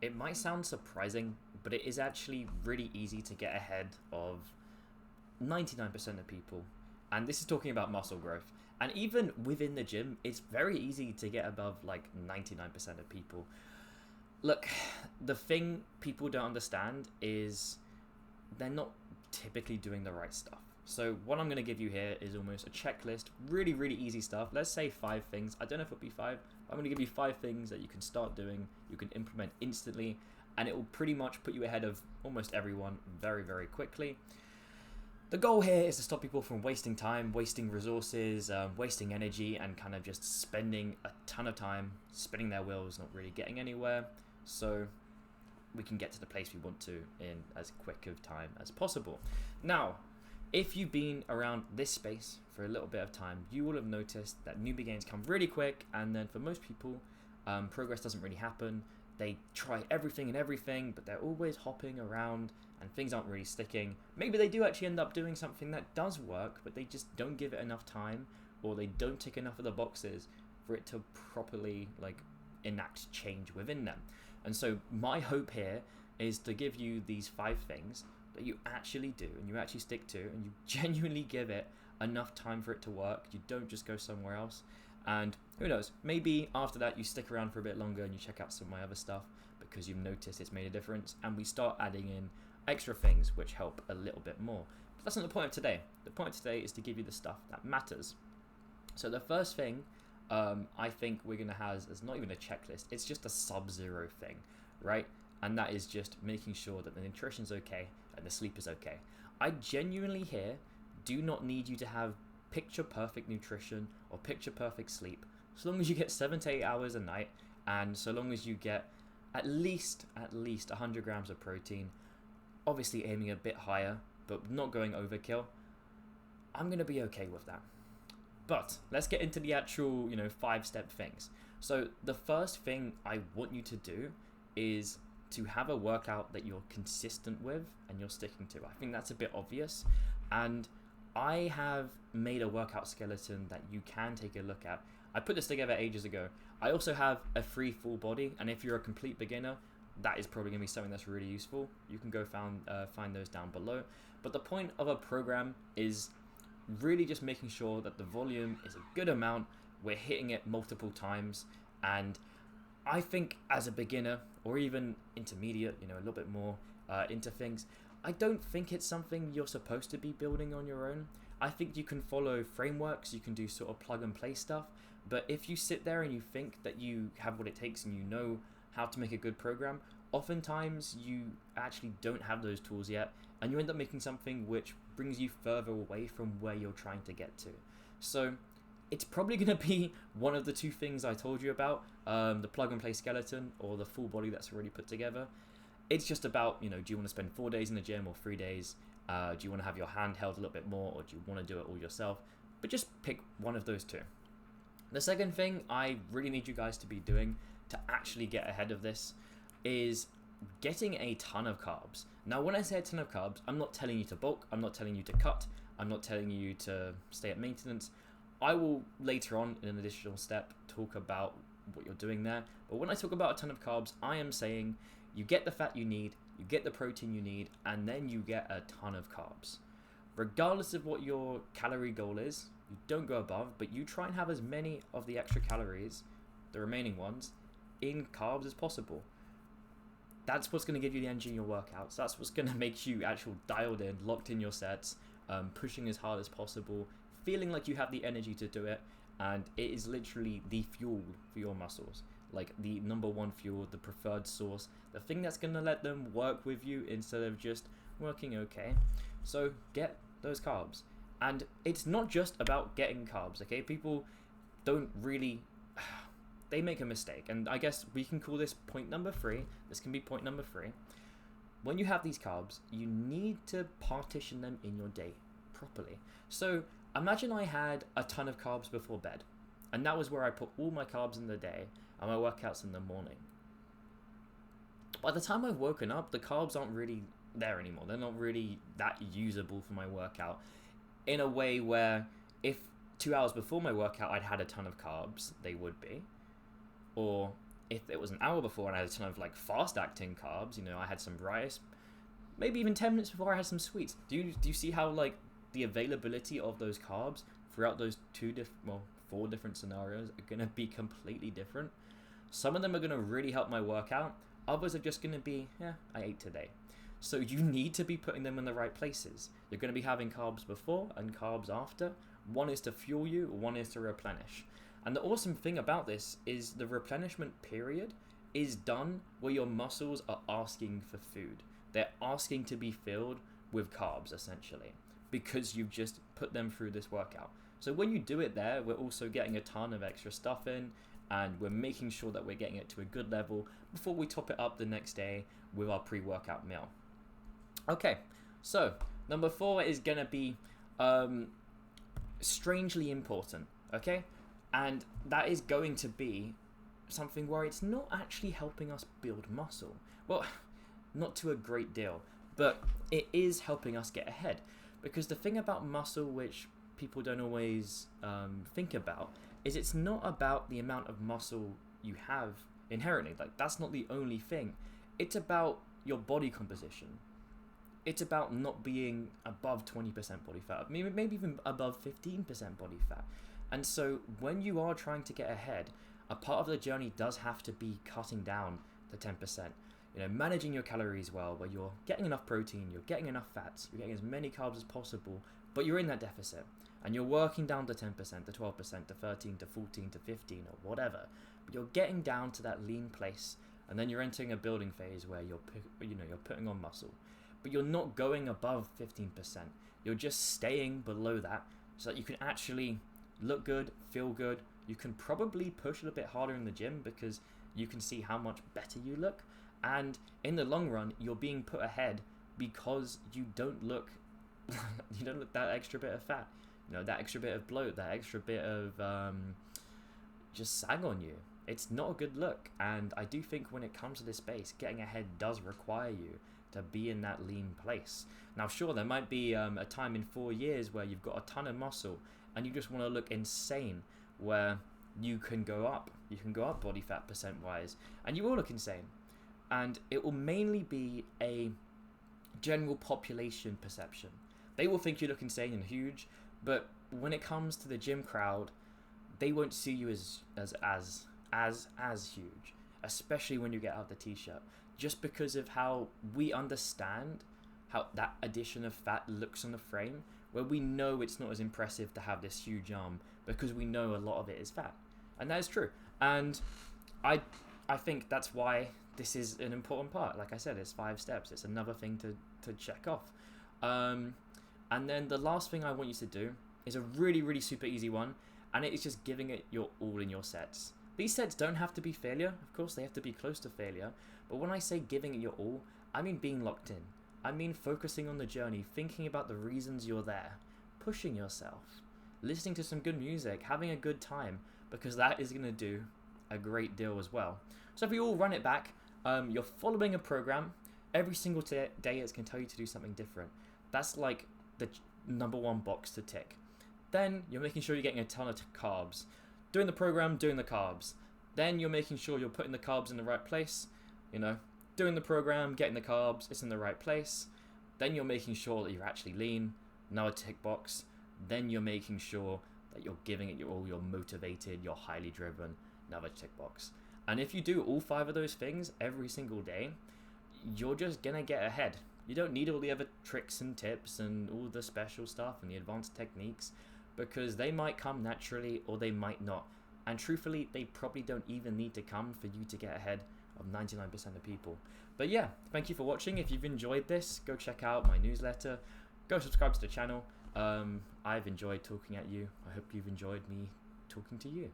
It might sound surprising, but it is actually really easy to get ahead of 99% of people. And this is talking about muscle growth. And even within the gym, it's very easy to get above like 99% of people. Look, the thing people don't understand is they're not typically doing the right stuff. So what I'm going to give you here is almost a checklist, really, really easy stuff. Let's say 5 things. I don't know if it'll be 5. I'm going to give you 5 things that you can start doing, you can implement instantly, and it will pretty much put you ahead of almost everyone very, very quickly. The goal here is to stop people from wasting time, wasting resources, wasting energy, and kind of just spending a ton of time spinning their wheels, not really getting anywhere. So we can get to the place we want to in as quick of time as possible. Now, if you've been around this space for a little bit of time, you will have noticed that newbie gains come really quick, and then for most people, progress doesn't really happen. They try everything, but they're always hopping around and things aren't really sticking. Maybe they do actually end up doing something that does work, but they just don't give it enough time, or they don't tick enough of the boxes for it to properly enact change within them. And so my hope here is to give you these 5 things that you actually do and you actually stick to, and you genuinely give it enough time for it to work. You don't just go somewhere else. And who knows, maybe after that you stick around for a bit longer and you check out some of my other stuff because you've noticed it's made a difference, and we start adding in extra things which help a little bit more. But that's not the point of today. The point of today is to give you the stuff that matters. So the first thing I think we're going to have is not even a checklist, it's just a sub-zero thing, right? And that is just making sure that the nutrition's okay and the sleep is okay. I genuinely here do not need you to have picture perfect nutrition or picture perfect sleep, so long as you get 7 to 8 hours a night, and so long as you get at least 100 grams of protein, obviously aiming a bit higher but not going overkill. I'm going to be okay with that. But let's get into the actual 5-step things. So the first thing I want you to do is to have a workout that you're consistent with and you're sticking to. I think that's a bit obvious, and I have made a workout skeleton that you can take a look at. I put this together ages ago. I also have a free full body, and if you're a complete beginner, that is probably going to be something that's really useful. You can go find those down below. But the point of a program is really just making sure that the volume is a good amount, we're hitting it multiple times, and I think as a beginner or even intermediate, a little bit more into things, I don't think it's something you're supposed to be building on your own. I think you can follow frameworks, you can do sort of plug and play stuff, but if you sit there and you think that you have what it takes and you know how to make a good program, oftentimes you actually don't have those tools yet, and you end up making something which brings you further away from where you're trying to get to. So it's probably going to be one of the 2 things I told you about, the plug and play skeleton or the full body that's already put together. It's just about, do you want to spend 4 days in the gym or 3 days? Do you want to have your hand held a little bit more, or do you want to do it all yourself? But just pick one of those 2. The second thing I really need you guys to be doing to actually get ahead of this is getting a ton of carbs. Now, when I say a ton of carbs, I'm not telling you to bulk, I'm not telling you to cut, I'm not telling you to stay at maintenance. I will later on in an additional step talk about what you're doing there. But when I talk about a ton of carbs, I am saying you get the fat you need, you get the protein you need, and then you get a ton of carbs. Regardless of what your calorie goal is, you don't go above, but you try and have as many of the extra calories, the remaining ones, in carbs as possible. That's what's going to give you the energy in your workouts. That's what's going to make you actual dialed in, locked in your sets, pushing as hard as possible, feeling like you have the energy to do it, and it is literally the fuel for your muscles. Like the number 1 fuel, the preferred source, the thing that's going to let them work with you instead of just working okay. So get those carbs. And it's not just about getting carbs, okay? People don't really... They make a mistake, and I guess we can call this point number 3. This can be point number 3. When you have these carbs, you need to partition them in your day properly. So imagine I had a ton of carbs before bed, and that was where I put all my carbs in the day and my workouts in the morning. By the time I've woken up, the carbs aren't really there anymore. They're not really that usable for my workout, in a way where if 2 hours before my workout I'd had a ton of carbs, they would be. Or if it was an hour before and I had a ton of like fast acting carbs, you know, I had some rice, maybe even 10 minutes before I had some sweets. Do you see how like the availability of those carbs throughout those 4 different scenarios are going to be completely different? Some of them are going to really help my workout. Others are just going to be, yeah, I ate today. So you need to be putting them in the right places. You're going to be having carbs before and carbs after. One is to fuel you, one is to replenish. And the awesome thing about this is the replenishment period is done where your muscles are asking for food. They're asking to be filled with carbs, essentially, because you've just put them through this workout. So when you do it there, we're also getting a ton of extra stuff in, and we're making sure that we're getting it to a good level before we top it up the next day with our pre-workout meal. Okay, so number 4 is going to be strangely important, okay? And that is going to be something where it's not actually helping us build muscle. Well, not to a great deal, but it is helping us get ahead. Because the thing about muscle, which people don't always think about, is it's not about the amount of muscle you have inherently. Like, that's not the only thing. It's about your body composition. It's about not being above 20% body fat, maybe even above 15% body fat. And so when you are trying to get ahead, a part of the journey does have to be cutting down the 10%. You know, managing your calories well, where you're getting enough protein, you're getting enough fats, you're getting as many carbs as possible, but you're in that deficit. And you're working down to 10%, to 12%, to 13, to 14, to 15, or whatever. But you're getting down to that lean place, and then you're entering a building phase where you're putting on muscle. But you're not going above 15%. You're just staying below that so that you can actually look good, feel good. You can probably push a little bit harder in the gym because you can see how much better you look. And in the long run, you're being put ahead because you don't look that extra bit of fat. You know, that extra bit of bloat, that extra bit of just sag on you. It's not a good look. And I do think when it comes to this space, getting ahead does require you to be in that lean place. Now, sure, there might be a time in 4 years where you've got a ton of muscle and you just want to look insane, where you can go up. You can go up body fat percent-wise, and you will look insane. And it will mainly be a general population perception. They will think you look insane and huge, but when it comes to the gym crowd, they won't see you as huge, especially when you get out of the t-shirt, just because of how we understand how that addition of fat looks on the frame, where we know it's not as impressive to have this huge arm because we know a lot of it is fat. And that is true. And I think that's why this is an important part. Like I said, it's 5 steps. It's another thing to check off. And then the last thing I want you to do is a really, really super easy one, and it is just giving it your all in your sets. These sets don't have to be failure. Of course, they have to be close to failure. But when I say giving it your all, I mean being locked in. I mean focusing on the journey, thinking about the reasons you're there, pushing yourself, listening to some good music, having a good time, because that is going to do a great deal as well. So if we all run it back, you're following a program. Every single day it's going to tell you to do something different. That's like the number 1 box to tick. Then you're making sure you're getting a ton of carbs. Doing the program, doing the carbs. Then you're making sure you're putting the carbs in the right place. You know, doing the program, getting the carbs, it's in the right place. Then you're making sure that you're actually lean. Another tick box. Then you're making sure that you're giving it your all, you're motivated, you're highly driven. Another tick box. And if you do all 5 of those things every single day, you're just gonna get ahead. You don't need all the other tricks and tips and all the special stuff and the advanced techniques, because they might come naturally or they might not. And truthfully, they probably don't even need to come for you to get ahead of 99% of people. But yeah, thank you for watching. If you've enjoyed this, go check out my newsletter. Go subscribe to the channel. I've enjoyed talking at you. I hope you've enjoyed me talking to you.